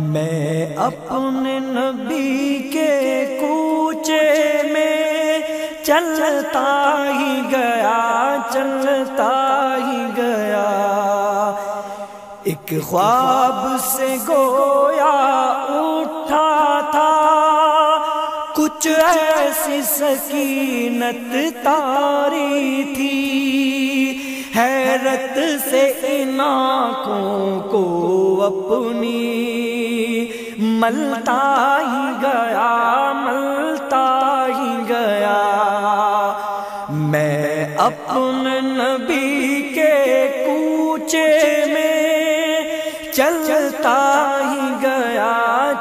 میں اپنے نبی کے کوچے میں چلتا ہی گیا، چلتا ہی گیا، ایک خواب سے گویا اٹھا تھا، کچھ ایسی سکینت طاری تھی، حیرت سے ان آنکھوں کو اپنی ملتا ہی گیا، ملتا ہی گیا۔ میں اپنے نبی کے کوچے میں چلتا ہی گیا،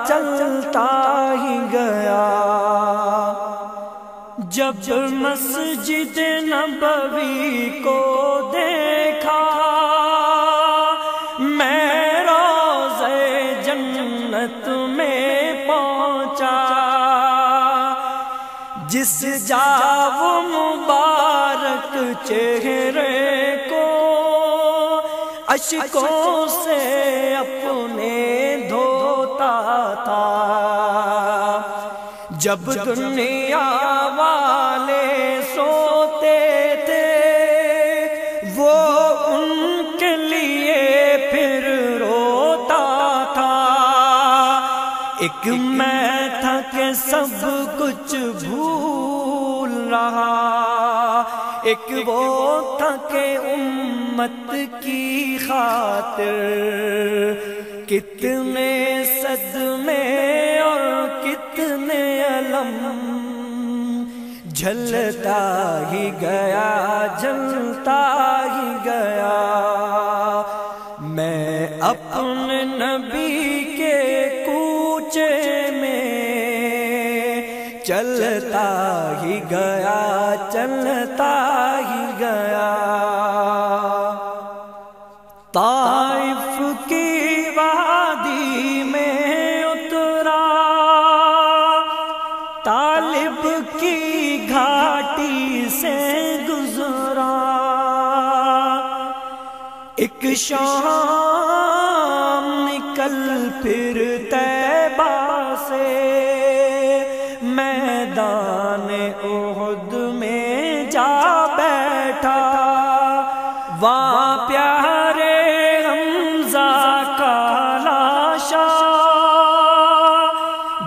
چلتا ہی گیا، جب مسجد نبوی کو دیکھا، میں روضے جنت میں پہنچا، جس جا وہ مبارک چہرے کو اشکوں سے اپنے دھوتا تھا، جب دنیا والے سوتے تھے وہ ان کے لیے پھر روتا تھا، ایک میں تھا کہ سب کچھ بھول رہا، ایک وہ تھا کہ امت کی خاطر کتنے صدمے اور کتنے علم جھلتا ہی گیا، جلتا ہی گیا۔ میں اپنے نبی کے کوچے میں چلتا ہی گیا، چلتا ہی گیا۔ طائف کی وادی میں اترا، طالب کی گھاٹی سے گزرا، ایک شام نکل پھر طیبہ سے میدان احد میں جا بیٹھا، وہاں پیارے حمزہ کا لاشا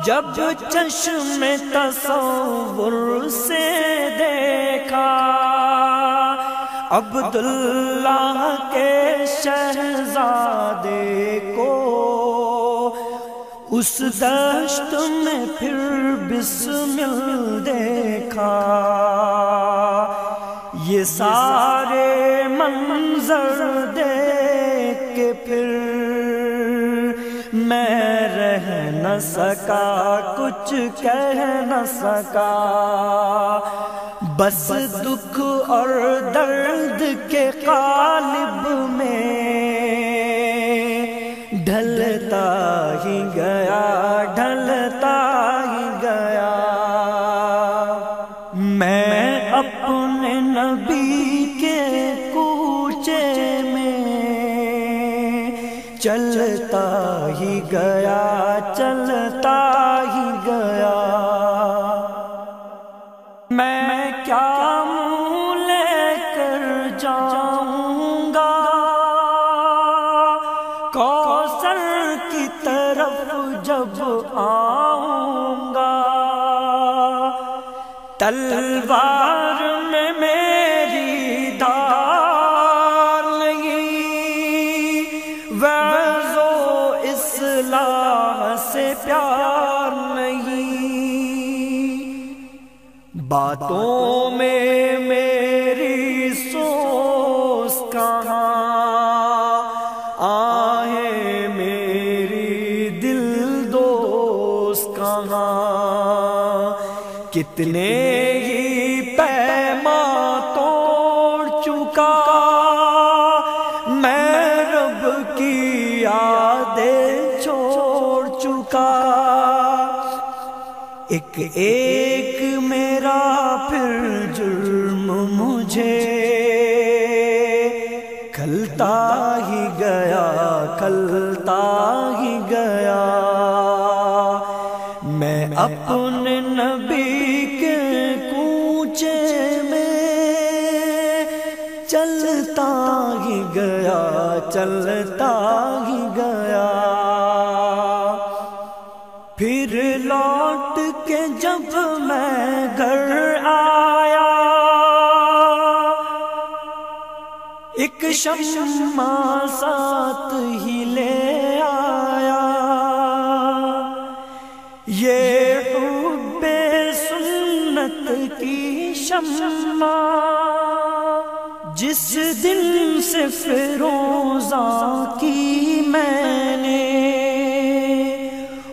جب چشم تصور سے دیکھا، عبداللہ کے شہزادے کو اس دشت میں پھر بسمل دیکھا، یہ سارے منظر دیکھ کے پھر میں رہ نہ سکا، کچھ کہہ نہ سکا، بس دکھ اور درد کے قالب میں ڈھلتا ہی گیا، ڈھلتا ہی گیا۔ میں اپنے نبی کے کوچے میں چلتا ہی گیا، چلتا ہی گیا۔ میں کیا منہ لے کر جاؤں گا کوثر کی طرف جب آؤں گا، تلوار میں میری دھار نہیں، وعظ و اصلاح سے پیار نہیں، باتوں میں میری سوز کہاں، آہیں میری دل دوست کہاں، کتنے ہی پیماں توڑ چکا میں، رب کی یادیں چھوڑ چکا، ایک ایک میرا پھر جرم مجھے کھلتا ہی گیا، کھلتا ہی گیا۔ اپنے نبی کے کوچے میں چلتا ہی گیا، چلتا ہی گیا۔ پھر لوٹ کے جب میں گھر آیا، ایک شمع ساتھ ہی لے آیا۔ یہ حب سنت کی شمع جس دن سے فروزاں کی میں نے،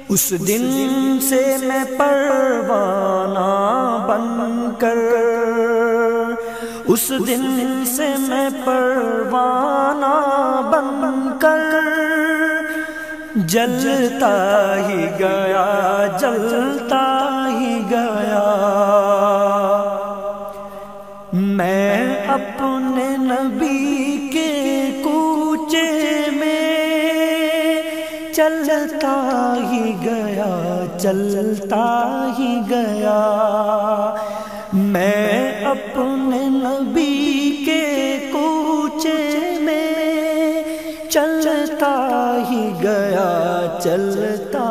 اس دن سے میں پروانہ بن کر، اس دن سے میں پروانہ بن کر جلتا ہی گیا، جلتا ہی گیا۔ میں اپنے نبی کے کوچے میں چلتا ہی گیا، چلتا ہی گیا۔ میں اپنے نبی کے کوچے میں چلتا ہی گیا، چلتا